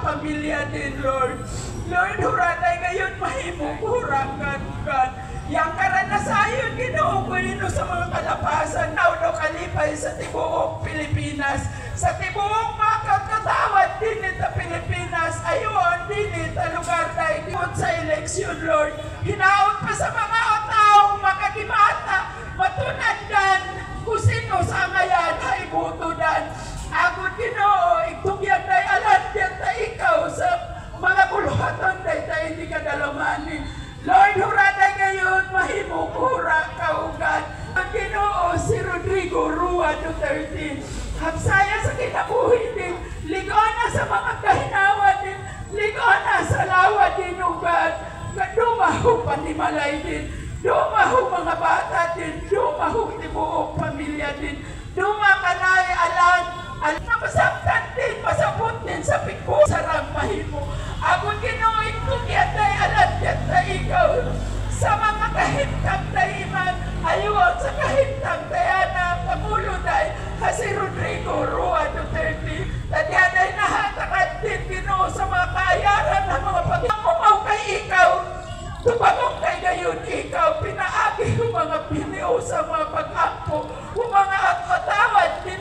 pamilya din, Lord. Lord, huraday ngayon mahimong hurakan, God. Yang karanasayon, Ginoo ko sa mga kalapasan, nauno kalipay sa tibuok Pilipinas, sa tibuok mga katawad din sa Pilipinas, ayon din sa lugar na ikot sa eleksyon, Lord. Hinaot pa sa mga taong makakimata, matunandan, kung sino sa ngayon ay butudan. Agod, Ginoo, igtugyan na alam yan na ikaw sa mga kuluhatan na hindi ka dalamanin. Lord, huraday ngayon, mahimong hura kaugat. Ang Ginoo, si Rodrigo Rua Duterte, hapsaya sa kinabuhi din, ligaw na sa mga kahinawa din, ligaw na sa lawa din, ugat. Dumaho panimalay din, dumaho mga bata din, dumaho tibuok pamilya din, dumakanay alam na masaktan din, masabot din sa pikpo, sarang mahimo. Ako Ginoo, ikugyan na alam yan na ikaw sa mga kahintang na iman, ayaw sa kahintang na yana, Pangulo na si Rodrigo Rua Duterte, tadyan ay nahatakan din, Ginoo, sa mga kayaran ng mga pag-umaw kay ikaw, tupagong kay gayon ikaw, pinaagi yung mga piniyo sa mga pag-ampo, yung mga katawad din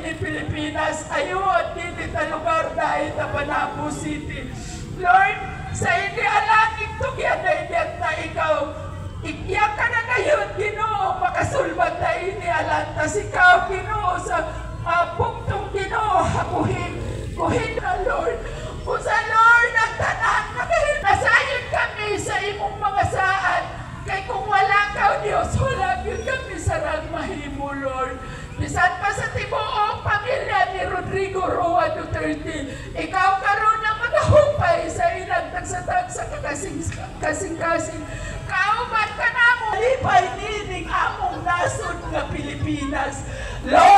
ni Pilipinas, ayaw din sa lugar dahil sa Panabo City. Lord, sa hindi alangin tugyan na ikaw, ikiyak ka na ngayon, Ginoo, makasulbat na ini alantas ikaw, Ginoo, sa punktong Ginoo, kuhin na, Lord. Kung sa Lord, nagtanan na kayo, nasayon kami sa imong mga saan, kay kung wala ka, Diyos, wala yun kami sarang mahimo, Lord. Bisan pa sa tibuok pamilya ni Rodrigo Rua Duterte, ikaw karon ang magahupay sa ilang tagsatag sa kasing-kasing. Kauman ka na mo, lipay nining among nasod nga Pilipinas. Lord,